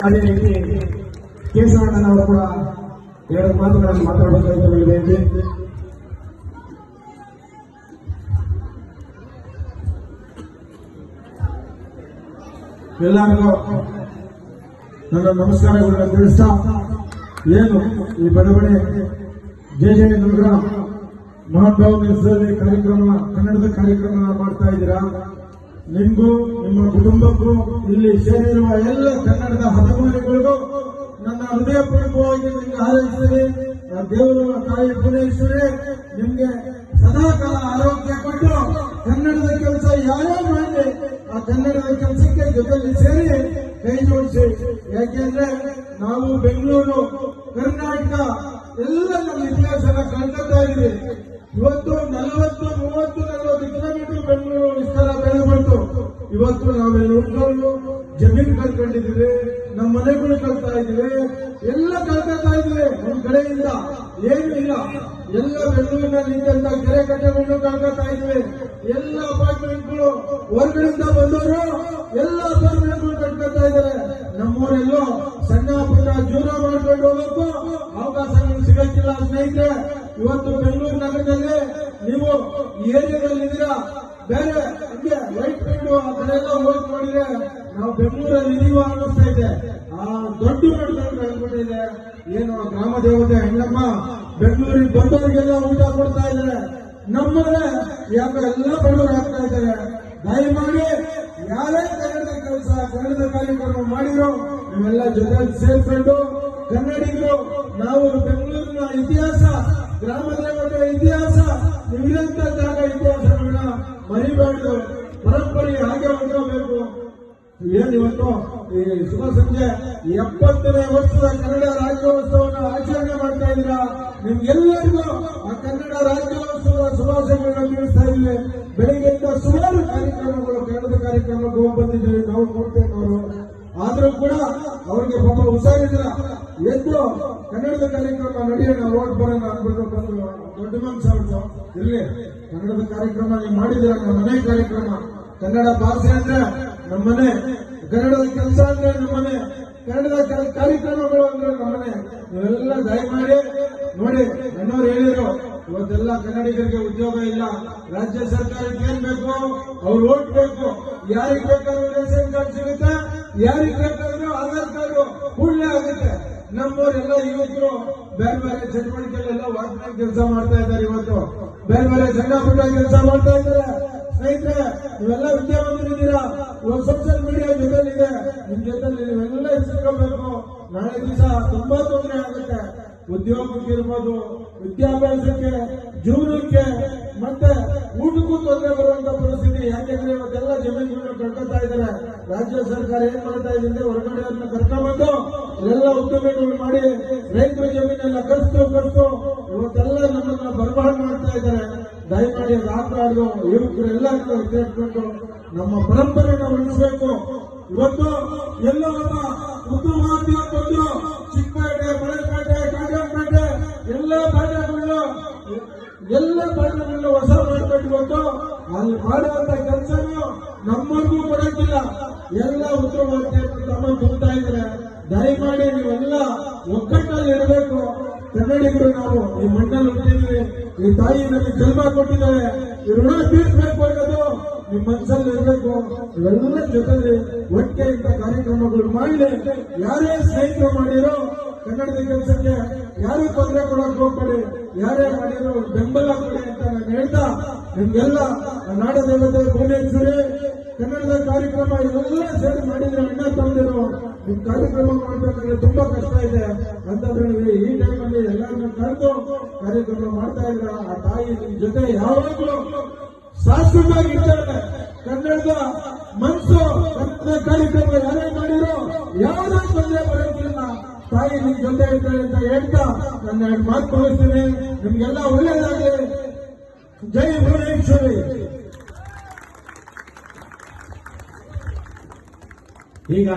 ಅದೇ ರೀತಿ ಕೇಶವಣ್ಣನವರು ಕೂಡ ಎರಡು ಮಾತುಗಳನ್ನು ಮಾತಾಡಬೇಕಾಗಿ ವಿನಂತಿ. ಎಲ್ಲರಿಗೂ ನನ್ನ ನಮಸ್ಕಾರಗಳನ್ನು ತಿಳಿಸ್ತಾ, ಏನು ಈ ಬಡವಣೆ ಜೆ ದುರ್ಗ ಮಹಾನುಭಾವ ಹೆಸರಲ್ಲಿ ಕಾರ್ಯಕ್ರಮ, ಕನ್ನಡದ ಕಾರ್ಯಕ್ರಮ ಮಾಡ್ತಾ ಇದ್ದೀರಾ. ನಿಮಗೂ ನಿಮ್ಮ ಕುಟುಂಬಕ್ಕೂ ಇಲ್ಲಿ ಸೇರಿರುವ ಎಲ್ಲ ಕನ್ನಡದ ಹದಿಮೂಲಿಗಳಿಗೂ ನನ್ನ ಹೃದಯಪೂರ್ವಕವಾಗಿ ನಿಮ್ಗೆ ಹಾರೈಸ್ತೀನಿ. ದೇವರು ತಾಯಿ ಭುವನೇಶ್ವರಿ ನಿಮ್ಗೆ ಸದಾಕಾಲ ಆರೋಗ್ಯ ಕೊಟ್ಟು ಕನ್ನಡದ ಕೆಲಸ ಯಾರೇ ಮಾಡಿ ಆ ಕನ್ನಡದ ಕೆಲಸಕ್ಕೆ ಜೊತೆಯಲ್ಲಿ ಸೇರಿ ಕೈ ಜೋಡಿಸಿ. ಯಾಕೆಂದ್ರೆ ನಾವು ಬೆಂಗಳೂರು, ಕರ್ನಾಟಕ ಎಲ್ಲ ನಮ್ಮ ಇತಿಹಾಸನ ಕಳ್ಕೊತಾ ಇದೀವಿ. ಇವತ್ತು 40-30-40 ಕಿಲೋಮೀಟರ್ ಬೆಂಗಳೂರು ವಿಸ್ತಾರ ಬೆಳೆದ್ಬಿಟ್ಟು ಇವತ್ತು ನಾವೆಲ್ಲ ಉಟ್ಕೊಂಡು ಜಮೀನು ಕಳ್ಕೊಂಡಿದ್ದೀವಿ, ನಮ್ಮ ಮನೆಗಳು ಕಳ್ತಾ ಇದೀವಿ, ಎಲ್ಲ ಕಳ್ಕೊತಾ ಇದೀವಿ. ನಮ್ಮ ಕಡೆಯಿಂದ ಏನು ಇಲ್ಲ, ಎಲ್ಲ ಬೆಂಗಳೂರಿನಲ್ಲಿ ಇದ್ದಂತ ಕೆರೆ ಕಟ್ಟೆಗಳನ್ನು ಕಳ್ಕೊತಾ ಇದೀವಿ. ಎಲ್ಲ ಅಪಾರ್ಟ್ಮೆಂಟ್ಗಳು ಹೊರಗಡೆಯಿಂದ ಬಂದವರು ಎಲ್ಲ ಅಪಾರ್ಟ್ಮೆಂಟ್ಗಳು ಕಟ್ಕೊತಾ ಇದ್ದಾರೆ. ನಮ್ಮೂರೆಲ್ಲೋ ಸಣ್ಣ ಪುಟ್ಟ ಜೀವನ ಮಾಡ್ಕೊಂಡು ಹೋಗೋಕ್ಕೂ ಅವಕಾಶಗಳು ಸಿಗಕ್ಕಿಲ್ಲ. ಸ್ನೇಹಿತರೆ, ಇವತ್ತು ಬೆಂಗಳೂರು ನಗರದಲ್ಲಿ ನೀವು ಈ ಏರಿಯಾದಲ್ಲಿ ಇದ್ದೀರಾ, ಬೇರೆ ಹಂಗೆ ವೈಟ್ ಫೀಲ್ಡ್ ಆ ಕಡೆ ಎಲ್ಲ ಹೋಗಿ ನೋಡಿದ್ರೆ ನಾವು ಬೆಂಗಳೂರಲ್ಲಿ ಇದೀವ ಅನ್ನಿಸ್ತಾ ಇದೆ. ಆ ದೊಡ್ಡ ಬೆಳೆದ್ಬಿಟ್ಟಿದೆ. ಏನು ಗ್ರಾಮ ದೇವತೆ ಹೆಣ್ಣಮ್ಮ ಬೆಂಗಳೂರಿಗೆ ಬಂದವರಿಗೆಲ್ಲ ಊಟ ಕೊಡ್ತಾ ಇದ್ದಾರೆ. ನಮ್ಮನೆ ಯಾಕೆ ಎಲ್ಲ ಬಡವರು ಆಗ್ತಾ ಇದ್ದಾರೆ. ದಯಮಾಡಿ ಯಾರೇ ಕನ್ನಡದ ಕೆಲಸ, ಕನ್ನಡದ ಕಾರ್ಯಕ್ರಮ ಮಾಡಿರೋ ನೀವೆಲ್ಲ ಜೊತೆ ಸೇರ್ಕೊಂಡು ಕನ್ನಡಿಗರು, ನಾವು ಬೆಂಗಳೂರಿನ ಇತಿಹಾಸ, ಗ್ರಾಮ ದೇವತೆ ಇತಿಹಾಸ, ನೀವಿರಂತ ಜಾಗ ಇತಿಹಾಸಗಳನ್ನ ಮರಿಬಾರ್ದು. ಪರಂಪರೆ ಹಾಗೆ ಹೊಂದಬೇಕು. ಏನಿವತ್ತು ಈ ಶುಭ ಸಂಜೆ 70ನೇ ವರ್ಷದ ಕನ್ನಡ ರಾಜ್ಯೋತ್ಸವವನ್ನು ಆಚರಣೆ ಮಾಡ್ತಾ ಇದ್ದೀರಾ. ನಿಮ್ಗೆಲ್ಲರಿಗೂ ಆ ಕನ್ನಡ ರಾಜ್ಯೋತ್ಸವದ ಶುಭಾಶಯಗಳನ್ನು ತಿಳಿಸ್ತಾ ಇದ್ವಿ. ಬೆಳಿಗ್ಗೆಯಿಂದ ಸುಮಾರು ಕಾರ್ಯಕ್ರಮಗಳು, ಕನ್ನಡದ ಕಾರ್ಯಕ್ರಮಕ್ಕೆ ಹೋಗಿ ಬಂದಿದ್ದೀವಿ ನಾವು, ನೋಡ್ತೇನವರು. ಆದ್ರೂ ಕೂಡ ಅವ್ರಿಗೆ ಪಾಪ ಹುಷಾರಿಲ್ಲ, ಎದ್ದು ಕನ್ನಡದ ಕಾರ್ಯಕ್ರಮ ನಡೆಯೋಣ, ಓಟ್ ಬರೋಣ ಅನ್ಬಿಟ್ಟು ಬಂದ್ರು. ದೊಡ್ಡ ಮನಸ್ಸು ಇರ್ಲಿ, ಕನ್ನಡದ ಕಾರ್ಯಕ್ರಮ ನೀವು ಮಾಡಿದಿರ, ನಮ್ಮ ಮನೆ ಕಾರ್ಯಕ್ರಮ. ಕನ್ನಡ ಭಾಷೆ ಅಂದ್ರೆ ನಮ್ಮನೆ, ಕನ್ನಡದ ಕೆಲಸ ಅಂದ್ರೆ ನಮ್ಮನೆ, ಕನ್ನಡದ ಕಾರ್ಯಕ್ರಮಗಳು ಅಂದ್ರೆ ನಮ್ಮನೆ. ನೀವೆಲ್ಲ ದಯಮಾಡಿ ನೋಡಿ, ನನ್ನವ್ರು ಹೇಳಿದ್ರು ಇವತ್ತೆಲ್ಲ ಕನ್ನಡಿಗರಿಗೆ ಉದ್ಯೋಗ ಇಲ್ಲ, ರಾಜ್ಯ ಸರ್ಕಾರಕ್ಕೆ ಏನ್ ಬೇಕು, ಅವ್ರು ಓಟ್ ಬೇಕು. ಯಾರಿಗೆ ಬೇಕಾದ್ರೂ ರೇಷನ್ ಕಾರ್ಡ್ ಸಿಗುತ್ತೆ, ಯಾರಿಗೆ ಬೇಕಾದ್ರೂ ಆಧಾರ್ ಕಾರ್ಡ್ ಕೂಡಲೇ ಆಗುತ್ತೆ. ನಮ್ಮವರೆಲ್ಲ ಯುವಕರು ಬೇರೆ ಬೇರೆ ಚಟುವಟಿಕೆಗಳೆಲ್ಲ ವಾಚ್ಮ್ಯಾನ್ ಕೆಲಸ ಮಾಡ್ತಾ ಇದ್ದಾರೆ. ಇವತ್ತು ಬೇರೆ ಬೇರೆ ಸಣ್ಣ ಪುಟ್ಟ ಕೆಲಸ ಮಾಡ್ತಾ ಇದ್ದಾರೆ. ಸ್ನೇಹಿತರೆ, ನೀವೆಲ್ಲ ವಿದ್ಯಾವಂತರಿದ್ದೀರಾ. ಇವಾಗ ಸೋಷಿಯಲ್ ಮೀಡಿಯಾ ಜೊತೆಲಿದೆ, ನಿಮ್ ಜೊತೆ ನೀವೆಲ್ಲ ಸಿಕ್ಕೋಬೇಕು. ನಾಳೆ ದಿವಸ ತುಂಬಾ ತೊಂದರೆ ಆಗುತ್ತೆ. ಉದ್ಯೋಗಕ್ಕೆ ಇರ್ಬೋದು, ವಿದ್ಯಾಭ್ಯಾಸಕ್ಕೆ, ಜೀವನಕ್ಕೆ, ಮತ್ತೆ ಊಟಕ್ಕೂ ತೊಂದರೆ ಬರುವಂತ ಪರಿಸ್ಥಿತಿ. ಯಾಕೆಂದ್ರೆ ಇವತ್ತೆಲ್ಲ ಜಮೀನುಗಳನ್ನ ಕಳ್ಕೊತಾ ಇದ್ದಾರೆ. ರಾಜ್ಯ ಸರ್ಕಾರ ಏನ್ ಮಾಡ್ತಾ ಇದೆ, ಹೊರಗಡೆ ಕರ್ಕೊಂಡ್ಬಂದು ಎಲ್ಲ ಉದ್ಯಮಗಳು ಮಾಡಿ ರೈತರ ಜಮೀನೆಲ್ಲ ಕಸ್ತು ಇವತ್ತೆಲ್ಲ ನಮ್ಮನ್ನ ಬರ್ಬಾದ್ ಮಾಡ್ತಾ ಇದ್ದಾರೆ. ದಯಮಾಡಿ ರಾಜಕಾರಣ ಯುವಕರೆಲ್ಲ ಇಟ್ಕೊಂಡು ನಮ್ಮ ಪರಂಪರೆನ ಉಳಿಸಬೇಕು. ಇವತ್ತು ಎಲ್ಲೋ ಉತ್ತಮವಾದ ಬಂದು ಚಿಕ್ಕಪೇಟೆ, ಬಳೆಪೇಟೆ, ಕಾಗಂಪೇಟೆ ಎಲ್ಲ ಪಾಠಗಳನ್ನ ಹೊಸ ಮಾಡ್ಕೊಂಡು ಇವತ್ತು ಅಲ್ಲಿ ಮಾಡುವಂತ ಕೆಲಸನು ನಮ್ಮಗೂ ಕೊಡಕ್ಕಿಲ್ಲ. ಎಲ್ಲ ಉತ್ತಮವಾದ ತಮ್ಮ ತುಂಬ್ತಾ ಇದ್ರೆ ದಯಮಾಡಿ ನೀವೆಲ್ಲ ಒಗ್ಗಟ್ಟಲ್ಲಿ ಇರಬೇಕು. ಕನ್ನಡಿಗರು ನಾವು ಈ ಮಣ್ಣಲ್ಲಿ ಹುಟ್ಟಿದ್ವಿ, ಈ ತಾಯಿ ನಮಗೆ ಜನ್ಮ ಕೊಟ್ಟಿದ್ದಾರೆ, ಈ ಋಣ ತೀರ್ಸ್ಬೇಕು ಅನ್ನೋದು ನಿಮ್ಮ ಮನಸ್ಸಲ್ಲಿ ಇರಬೇಕು. ಇವೆಲ್ಲ ಜೊತೆಲಿ ಒಟ್ಟಿಗೆಯಿಂದ ಕಾರ್ಯಕ್ರಮಗಳು ಮಾಡಲಿ. ಯಾರೇ ಸ್ನೇಹಿತರು ಮಾಡಿರೋ ಕನ್ನಡದ ಕೆಲಸಕ್ಕೆ ಯಾರು ತೊಂದರೆ ಕೊಡಕ್ ಹೋಗ್ಬೇಡಿ. ಯಾರೇ ಮಾಡಿರೋ ಬೆಂಬಲ ಕೊಡಿ ಅಂತ ನಾನು ಹೇಳ್ತಾ, ನಿಮ್ಗೆಲ್ಲ ನಾಡ ದೇವತೆ ಭುವನೇಶ್ವರಿ ಕನ್ನಡದ ಕಾರ್ಯಕ್ರಮ ಇವೆಲ್ಲ ಸೇರಿ ಮಾಡಿದ್ರೆ ಅಣ್ಣ ತಂದಿರೋ ನಿಮ್ ಕಾರ್ಯಕ್ರಮ ಮಾಡ್ಬೇಕಂದ್ರೆ ತುಂಬಾ ಕಷ್ಟ ಇದೆ. ಅಂತಂದ್ರೆ ಈ ಟೈಮಲ್ಲಿ ಎಲ್ಲರನ್ನ ಕರೆದು ಕಾರ್ಯಕ್ರಮ ಮಾಡ್ತಾ ಇದ್ರ ಆ ತಾಯಿ ನಿಮ್ ಜೊತೆ ಯಾವಾಗಲೂ ಶಾಶ್ವತವಾಗಿ ಇರ್ತಾರೆ. ಕನ್ನಡದ ಮನಸ್ಸು, ಕನ್ನಡದ ಕಾರ್ಯಕ್ರಮ ಯಾರೇ ಮಾಡಿರೋ ಯಾವುದೇ ತೊಂದರೆ ಬರೋದಿಲ್ಲ. ತಾಯಿ ನಿಮ್ ಜೊತೆ ಇರ್ತಾರೆ ಅಂತ ಹೇಳ್ತಾ ನನ್ನ 2 ಮಾತು ತೋರಿಸ್ತೀನಿ. ನಿಮ್ಗೆಲ್ಲ ಒಳ್ಳೇದಾಗಲಿ. ಜೈ ಭುವನೇಶ್ವರಿ. ಈಗ